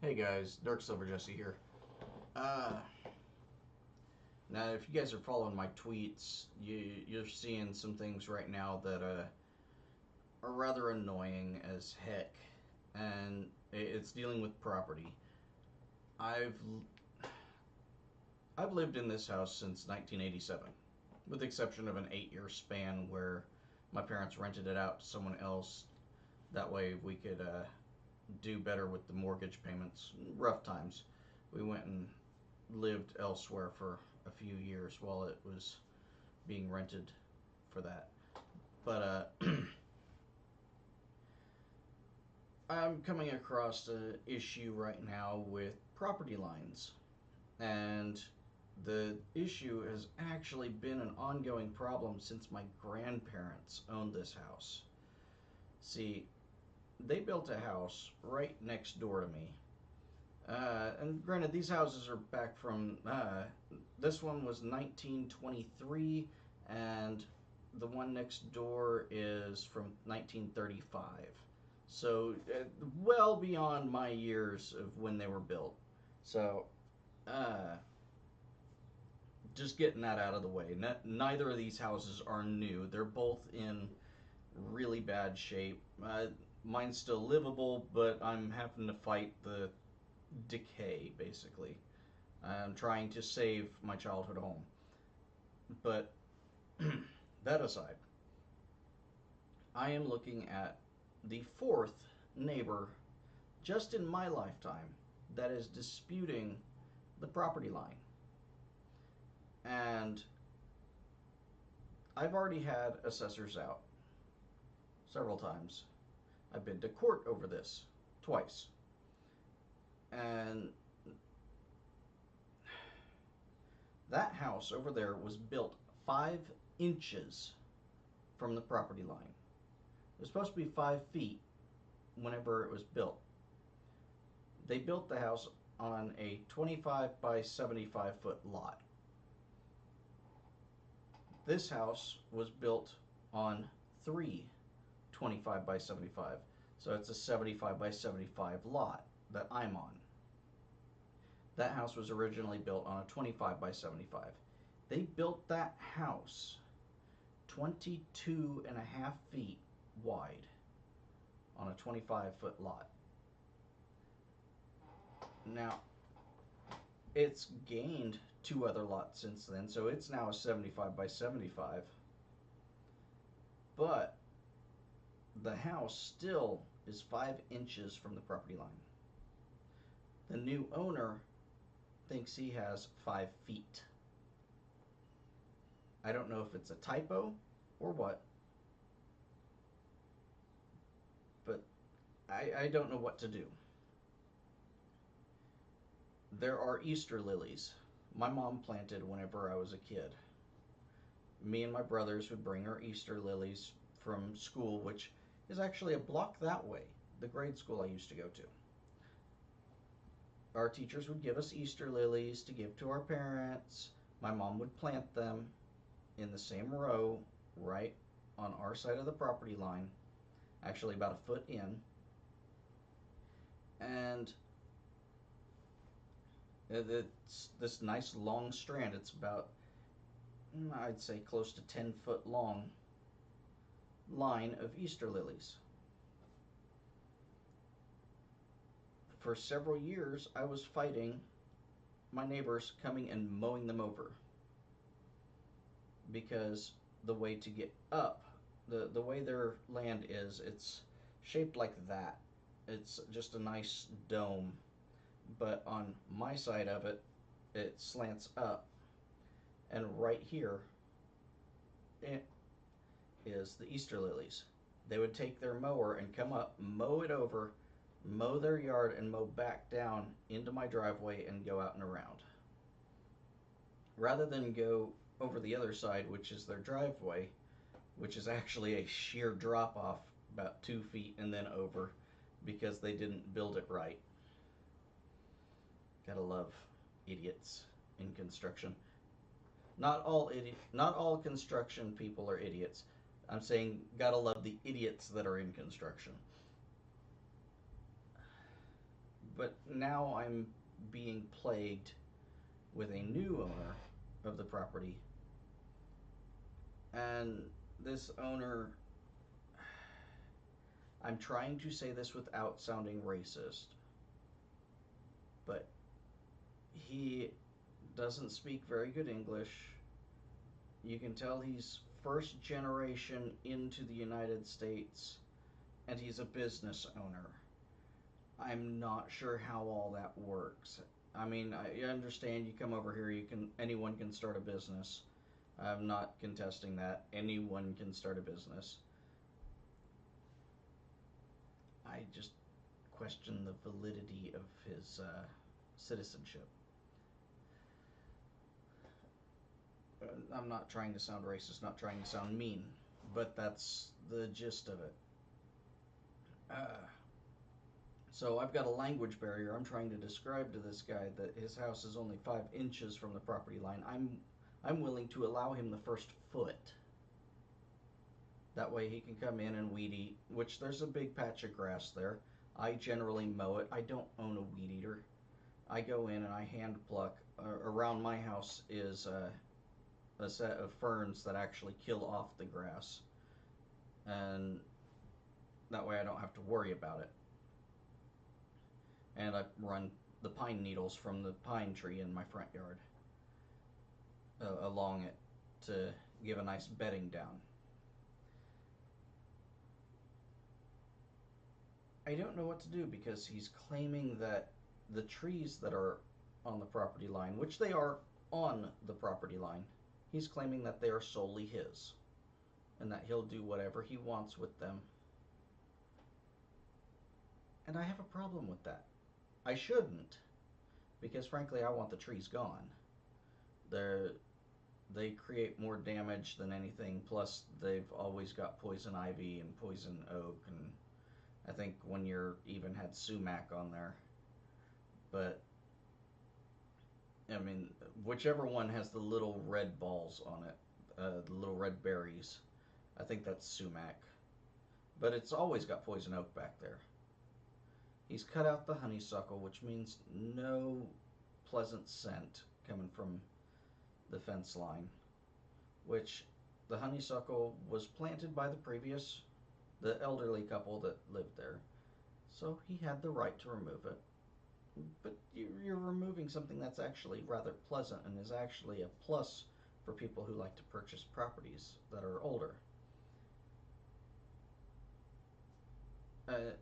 Hey guys, Dark Silver Jesse here. Uh, Now, if you guys are following my tweets, you're seeing some things right now that are rather annoying as heck, and it's dealing with property. I've I've lived in this house since 1987, with the exception of an 8-year span where my parents rented it out to someone else. That way we could do better with the mortgage payments. Rough times. We went and lived elsewhere for a few years while it was being rented for that. But I'm coming across an issue right now with property lines. And the issue has actually been an ongoing problem since my grandparents owned this house. See, they built a house right next door to me. And granted, these houses are back from. This one was 1923, and the one next door is from 1935. So, well beyond my years of when they were built. So, uh, just getting that out of the way. Neither of these houses are new. They're both in really bad shape. Mine's still livable, but I'm having to fight the decay, basically. I'm trying to save my childhood home. But that aside, I am looking at the fourth neighbor just in my lifetime that is disputing the property line. And I've already had assessors out several times. I've been to court over this twice. And that house over there was built 5 inches from the property line. It was supposed to be 5 feet whenever it was built. They built the house on a 25 by 75 foot lot. This house was built on 3 25 by 75. So it's a 75 by 75 lot that I'm on. That house was originally built on a 25 by 75. They built that house 22 and a half feet wide on a 25-foot lot. Now, it's gained 2 other lots since then, so it's now a 75 by 75. But the house still is 5 inches from the property line. The new owner thinks he has 5 feet. I don't know if it's a typo or what, but I don't know what to do. There are Easter lilies my mom planted whenever I was a kid. Me and my brothers would bring her Easter lilies from school, which is actually a block that way, the grade school I used to go to. Our teachers would give us Easter lilies to give to our parents. My mom would plant them in the same row right on our side of the property line, actually about a foot in. And it's this nice long strand. It's about, I'd say, close to 10 foot long line of Easter lilies. For several years, I was fighting my neighbors coming and mowing them over because the way to get up, the way their land is, it's shaped like that. It's just a nice dome, but on my side of it, it slants up, and right here it is the Easter lilies. They would take their mower and come up, mow it over, mow their yard, and mow back down into my driveway and go out and around. Rather than go over the other side, which is their driveway, which is actually a sheer drop off about 2 feet and then over because they didn't build it right. Gotta love idiots in construction. Not all construction people are idiots. I'm saying gotta love the idiots that are in construction. But now I'm being plagued with a new owner of the property, and this owner, I'm trying to say this without sounding racist, but he doesn't speak very good English. You can tell he's first generation into the United States, and he's a business owner. I'm not sure how all that works. I mean, I understand you come over here, anyone can start a business. I'm not contesting that. Anyone can start a business. I just question the validity of his citizenship. I'm not trying to sound racist, not trying to sound mean, but that's the gist of it. Uh, so I've got a language barrier. I'm trying to describe to this guy that his house is only 5 inches from the property line. I'm willing to allow him the first foot. That way he can come in and weed eat, which there's a big patch of grass there. I generally mow it. I don't own a weed eater. I go in and I hand pluck. Around my house is a set of ferns that actually kill off the grass, and that way I don't have to worry about it. And I run the pine needles from the pine tree in my front yard along it to give a nice bedding down. I don't know what to do because he's claiming that the trees that are on the property line, which they are on the property line, he's claiming that they are solely his and that he'll do whatever he wants with them. And I have a problem with that. I shouldn't, because frankly, I want the trees gone. They're, they create more damage than anything, plus, they've always got poison ivy and poison oak, and I think one year even had sumac on there. But I mean, whichever one has the little red balls on it, the little red berries, I think that's sumac. But it's always got poison oak back there. He's cut out the honeysuckle, which means no pleasant scent coming from the fence line. Which the honeysuckle was planted by the elderly couple that lived there. So he had the right to remove it. But you're removing something that's actually rather pleasant and is actually a plus for people who like to purchase properties that are older. Uh,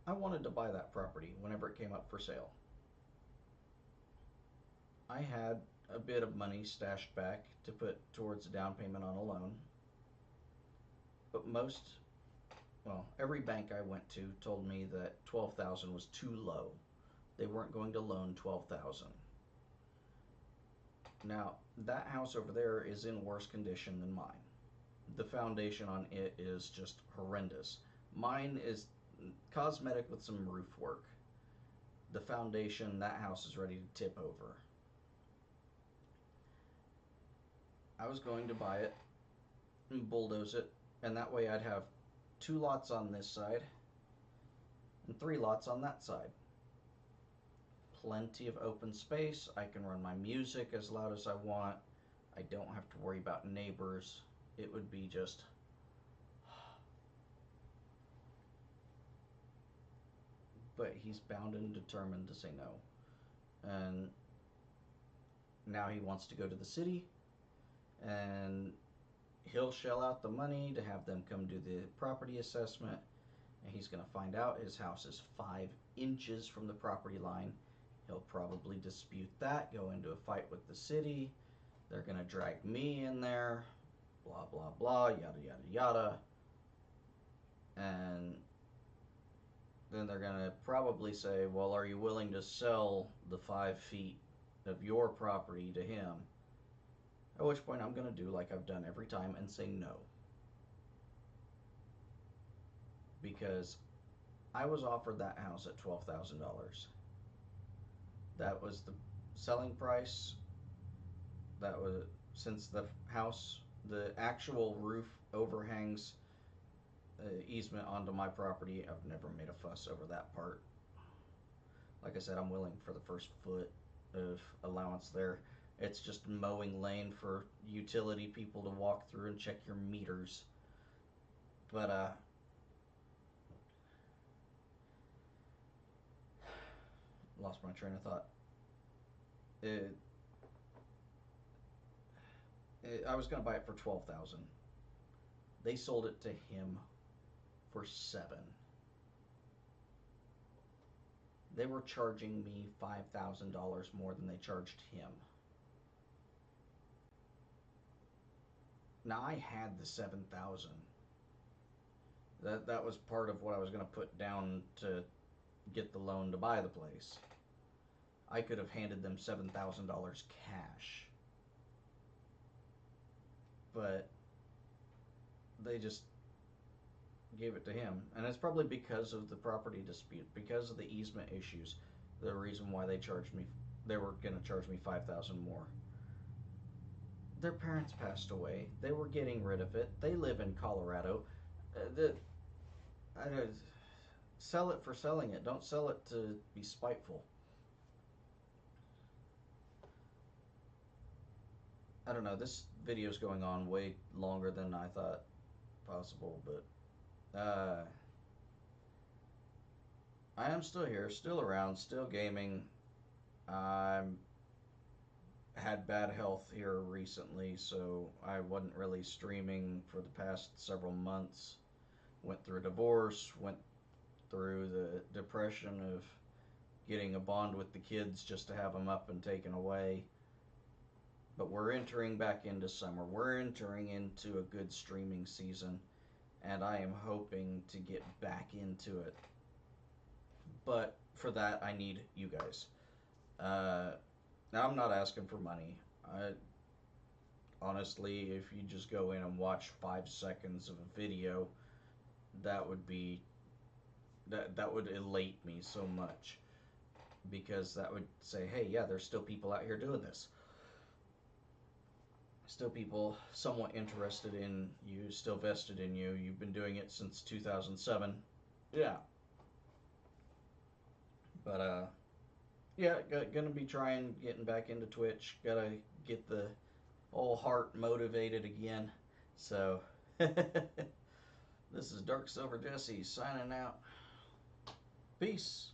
I wanted to buy that property whenever it came up for sale. I had a bit of money stashed back to put towards a down payment on a loan, but every bank I went to told me that 12,000 was too low. They weren't going to loan 12,000. Now, that house over there is in worse condition than mine. The foundation on it is just horrendous. Mine is cosmetic with some roof work. The foundation, that house is ready to tip over. I was going to buy it and bulldoze it, and that way I'd have 2 lots on this side and 3 lots on that side. Plenty of open space. I can run my music as loud as I want. I don't have to worry about neighbors. It would be just... But he's bound and determined to say no. And now he wants to go to the city, and he'll shell out the money to have them come do the property assessment, and he's going to find out his house is 5 inches from the property line. He'll probably dispute that, go into a fight with the city. They're going to drag me in there, blah, blah, blah, yada, yada, yada. And then they're going to probably say, well, are you willing to sell the 5 feet of your property to him? At which point I'm going to do like I've done every time and say no. Because I was offered that house at $12,000. That was the selling price. That was, since the house, the actual roof overhangs easement onto my property. I've never made a fuss over that part. Like I said, I'm willing for the first foot of allowance there. It's just mowing lane for utility people to walk through and check your meters. But lost my train of thought. It, I was gonna buy it for 12,000. They sold it to him for 7. They were charging me $5,000 more than they charged him. Now I had the 7,000. That was part of what I was going to put down to get the loan to buy the place. I could have handed them $7,000 cash, but they just gave it to him, and it's probably because of the property dispute, because of the easement issues. The reason why they were going to charge me 5,000 more. Their parents passed away. They were getting rid of it. They live in Colorado. The I know, sell it for selling it. Don't sell it to be spiteful. I don't know. This video's going on way longer than I thought possible, but I am still here, still around, still gaming. I'm had bad health here recently, so I wasn't really streaming for the past several months. Went through a divorce, went through the depression of getting a bond with the kids just to have them up and taken away. But we're entering back into summer. We're entering into a good streaming season, and I am hoping to get back into it. But for that, I need you guys. Now, I'm not asking for money. I honestly, if you just go in and watch 5 seconds of a video, that would be that would elate me so much, because that would say, hey, yeah, there's still people out here doing this. Still people somewhat interested in you, still vested in you. You've been doing it since 2007. Yeah. But yeah, gonna be trying getting back into Twitch. Gotta get the whole heart motivated again. So this is Dark Silver Jesse signing out. Peace.